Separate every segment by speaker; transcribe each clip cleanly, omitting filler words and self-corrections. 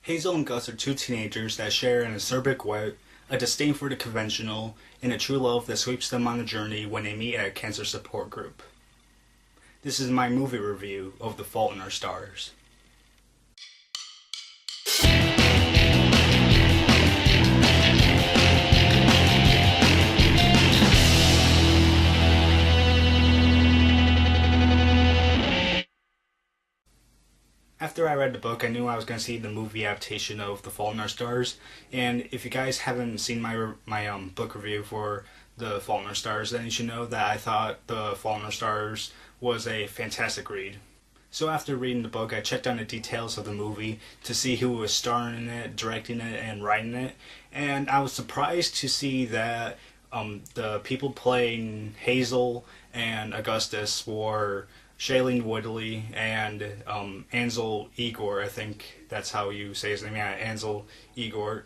Speaker 1: Hazel and Gus are two teenagers that share an acerbic wit, a disdain for the conventional, and a true love that sweeps them on a journey when they meet at a cancer support group. This is my movie review of The Fault in Our Stars. After I read the book, I knew I was going to see the movie adaptation of The Fault in Our Stars, and if you guys haven't seen my book review for The Fault in Our Stars, then you should know that I thought The Fault in Our Stars was a fantastic read. So after reading the book, I checked on the details of the movie to see who was starring in it, directing it, and writing it, and I was surprised to see that the people playing Hazel and Augustus were Shailene Woodley and Ansel Igor. I think that's how you say his name. Yeah, Ansel Igor.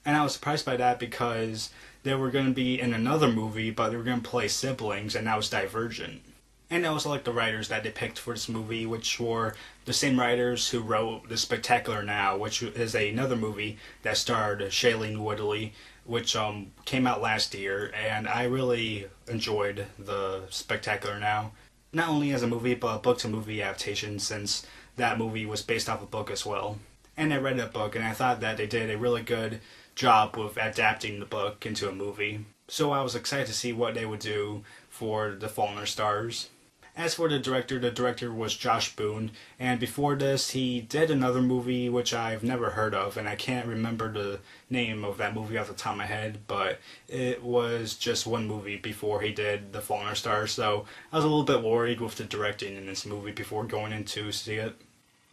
Speaker 1: And I was surprised by that because they were going to be in another movie, but they were going to play siblings, and that was Divergent. And I also like the writers that they picked for this movie, which were the same writers who wrote The Spectacular Now, which is another movie that starred Shailene Woodley, which came out last year, and I really enjoyed The Spectacular Now. Not only as a movie, but a book-to-movie adaptation, since that movie was based off a book as well. And I read that book, and I thought that they did a really good job with adapting the book into a movie. So I was excited to see what they would do for The Fault in Our Stars. As for the director was Josh Boone, and before this he did another movie which I've never heard of, and I can't remember the name of that movie off the top of my head, but it was just one movie before he did The Fault in Our Stars, so I was a little bit worried with the directing in this movie before going in to see it.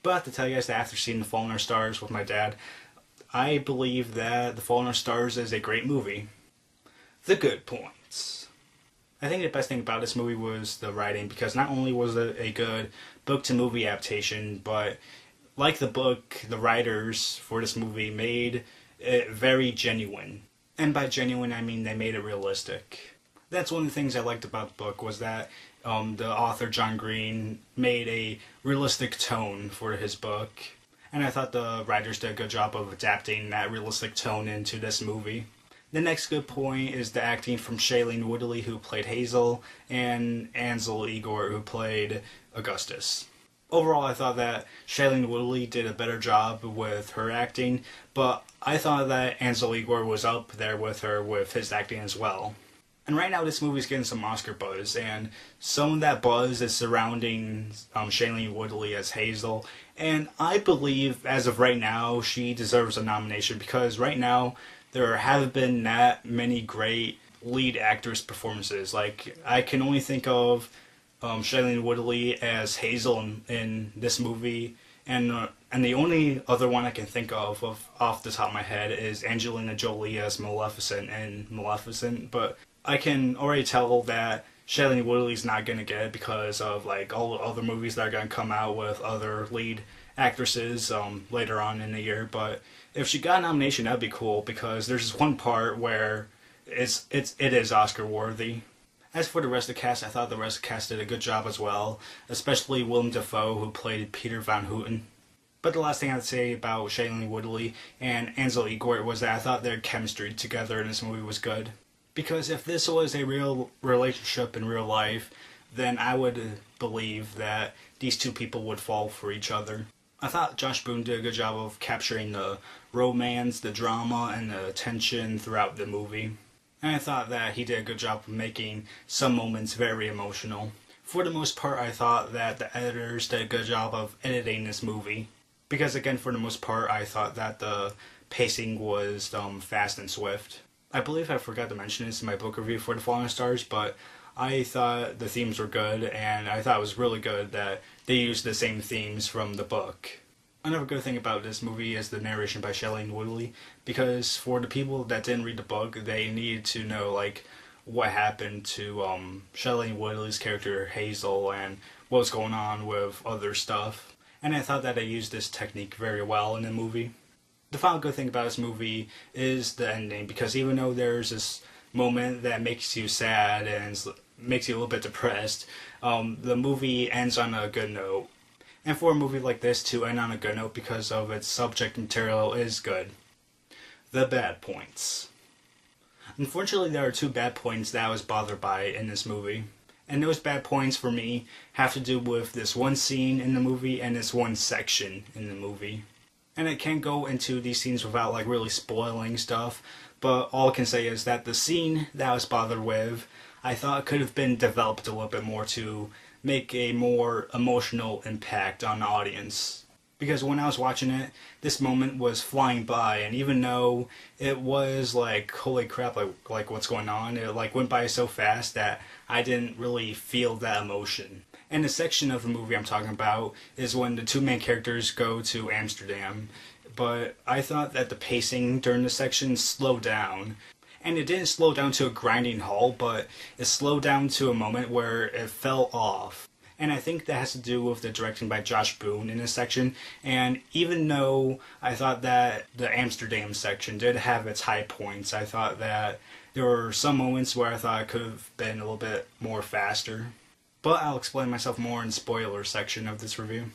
Speaker 1: But I have to tell you guys that after seeing The Fault in Our Stars with my dad, I believe that The Fault in Our Stars is a great movie. The good points. I think the best thing about this movie was the writing, because not only was it a good book-to-movie adaptation, but like the book, the writers for this movie made it very genuine. And by genuine, I mean they made it realistic. That's one of the things I liked about the book, was that the author, John Green, made a realistic tone for his book. And I thought the writers did a good job of adapting that realistic tone into this movie. The next good point is the acting from Shailene Woodley, who played Hazel, and Ansel Igor, who played Augustus. Overall, I thought that Shailene Woodley did a better job with her acting, but I thought that Ansel Igor was up there with her with his acting as well. And right now this movie's getting some Oscar buzz, and some of that buzz is surrounding Shailene Woodley as Hazel, and I believe, as of right now, she deserves a nomination, because right now there haven't been that many great lead actress performances. Like, I can only think of Shailene Woodley as Hazel in this movie, and the only other one I can think of off the top of my head is Angelina Jolie as Maleficent in Maleficent, but I can already tell that Shailene Woodley's not going to get it because of like all the other movies that are going to come out with other lead actresses later on in the year. But if she got a nomination, that'd be cool, because there's this one part where it is Oscar worthy. As for the rest of the cast, I thought the rest of the cast did a good job as well, especially Willem Dafoe, who played Peter Van Houten. But the last thing I'd say about Shailene Woodley and Ansel Igor was that I thought their chemistry together in this movie was good. Because if this was a real relationship in real life, then I would believe that these two people would fall for each other. I thought Josh Boone did a good job of capturing the romance, the drama, and the tension throughout the movie. And I thought that he did a good job of making some moments very emotional. For the most part, I thought that the editors did a good job of editing this movie. Because again, for the most part, I thought that the pacing was fast and swift. I believe I forgot to mention this in my book review for The Fault in Our Stars, but I thought the themes were good, and I thought it was really good that they used the same themes from the book. Another good thing about this movie is the narration by Shailene Woodley, because for the people that didn't read the book, they needed to know like what happened to Shailene Woodley's character Hazel and what was going on with other stuff. And I thought that they used this technique very well in the movie. The final good thing about this movie is the ending, because even though there's this moment that makes you sad and makes you a little bit depressed, the movie ends on a good note. And for a movie like this to end on a good note because of its subject material is good. The bad points. Unfortunately, there are two bad points that I was bothered by in this movie. And those bad points for me have to do with this one scene in the movie and this one section in the movie. And I can't go into these scenes without like really spoiling stuff, but all I can say is that the scene that I was bothered with, I thought could have been developed a little bit more to make a more emotional impact on the audience. Because when I was watching it, this moment was flying by, and even though it was like, holy crap, like what's going on, it like went by so fast that I didn't really feel that emotion. And the section of the movie I'm talking about is when the two main characters go to Amsterdam. But I thought that the pacing during the section slowed down. And it didn't slow down to a grinding halt, but it slowed down to a moment where it fell off. And I think that has to do with the directing by Josh Boone in this section. And even though I thought that the Amsterdam section did have its high points, I thought that there were some moments where I thought it could have been a little bit more faster. But I'll explain myself more in the spoiler section of this review.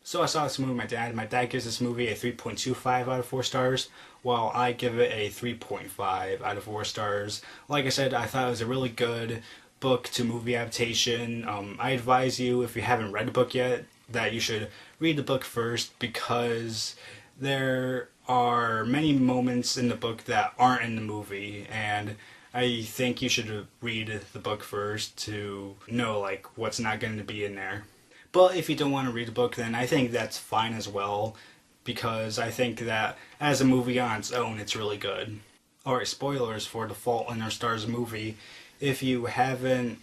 Speaker 1: So I saw this movie with my dad. My dad gives this movie a 3.25 out of 4 stars, while I give it a 3.5 out of 4 stars. Like I said, I thought it was a really good book to movie adaptation. I advise you, if you haven't read the book yet, that you should read the book first, because there are many moments in the book that aren't in the movie, and I think you should read the book first to know like what's not going to be in there. But if you don't want to read the book, then I think that's fine as well, because I think that as a movie on its own, it's really good. Alright, spoilers for The Fault in Our Stars movie. If you haven't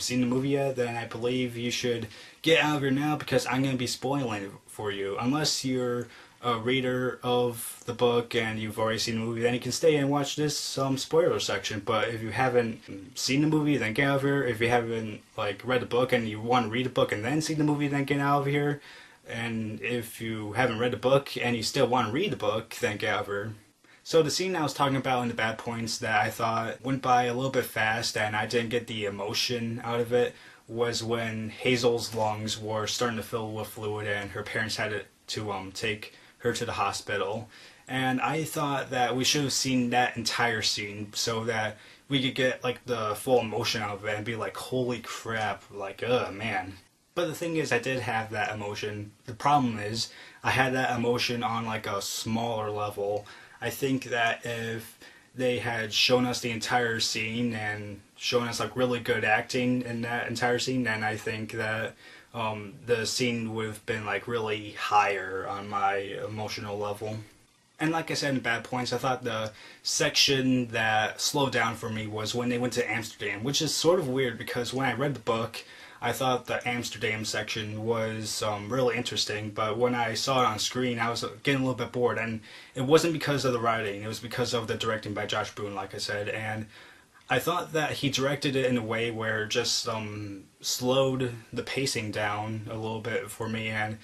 Speaker 1: seen the movie yet, then I believe you should get out of here now, because I'm going to be spoiling it for you. Unless you're a reader of the book and you've already seen the movie, then you can stay and watch this spoiler section. But if you haven't seen the movie, then get out of here. If you haven't like read the book and you want to read the book and then see the movie, then get out of here. And if you haven't read the book and you still want to read the book, then get out of here. So the scene I was talking about in the bad points that I thought went by a little bit fast and I didn't get the emotion out of it was when Hazel's lungs were starting to fill with fluid and her parents had to take her to the hospital. And I thought that we should have seen that entire scene so that we could get like the full emotion out of it and be like, holy crap, like, man. But the thing is, I did have that emotion. The problem is, I had that emotion on like a smaller level. I think that if they had shown us the entire scene and shown us like really good acting in that entire scene, then I think that the scene would have been like really higher on my emotional level. And like I said in bad points, I thought the section that slowed down for me was when they went to Amsterdam, which is sort of weird because when I read the book, I thought the Amsterdam section was really interesting, but when I saw it on screen, I was getting a little bit bored, and it wasn't because of the writing, it was because of the directing by Josh Boone, like I said, and I thought that he directed it in a way where it just slowed the pacing down a little bit for me, and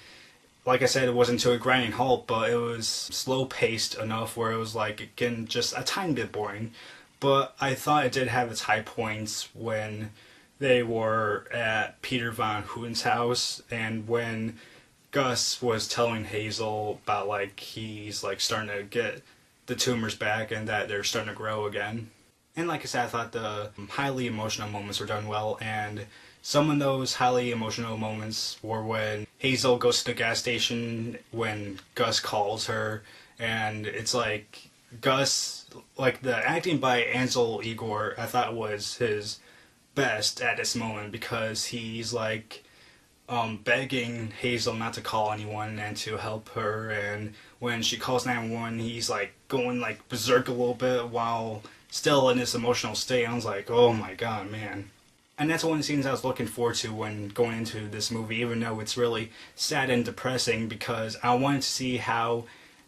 Speaker 1: like I said, it wasn't to a grinding halt, but it was slow-paced enough where it was like, again, just a tiny bit boring, but I thought it did have its high points when they were at Peter Von Hooten's house, and when Gus was telling Hazel about like he's like starting to get the tumors back and that they're starting to grow again. And like I said, I thought the highly emotional moments were done well, and some of those highly emotional moments were when Hazel goes to the gas station when Gus calls her, and it's like Gus, like the acting by Ansel Igor, I thought was his best at this moment, because he's like begging Hazel not to call anyone and to help her, and when she calls 911 he's like going like berserk a little bit while still in this emotional state. I was like, oh my god, man. And that's one of the scenes I was looking forward to when going into this movie, even though it's really sad and depressing, because I wanted to see how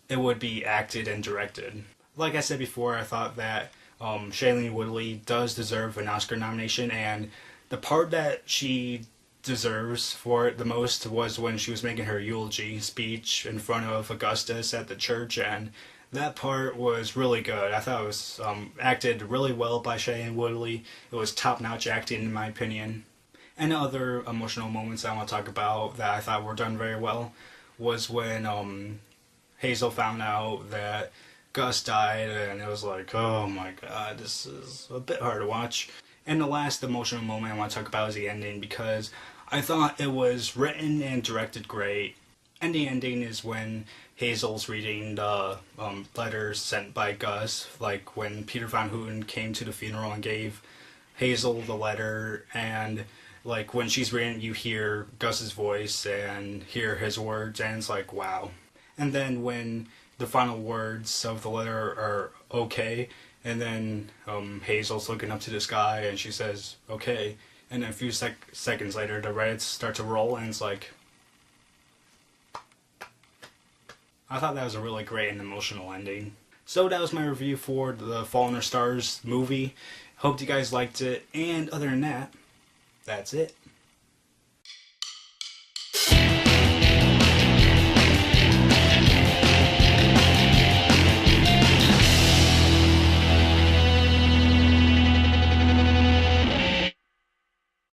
Speaker 1: it would be acted and directed. Like I said before, I thought that Shailene Woodley does deserve an Oscar nomination, and the part that she deserves for it the most was when she was making her eulogy speech in front of Augustus at the church, and that part was really good. I thought it was acted really well by Shailene Woodley. It was top-notch acting in my opinion. And other emotional moments I want to talk about that I thought were done very well was when Hazel found out that Gus died, and it was like, oh my god, this is a bit hard to watch. And the last emotional moment I want to talk about is the ending, because I thought it was written and directed great. And the ending is when Hazel's reading the letters sent by Gus, like when Peter Van Houten came to the funeral and gave Hazel the letter, and like when she's reading, you hear Gus's voice and hear his words, and it's like, wow. And then when the final words of the letter are okay, and then Hazel's looking up to the sky and she says, okay, and then a few seconds later the credits start to roll, and it's like, I thought that was a really great and emotional ending. So that was my review for the Fault in Our Stars movie. Hope you guys liked it, and other than that, that's it.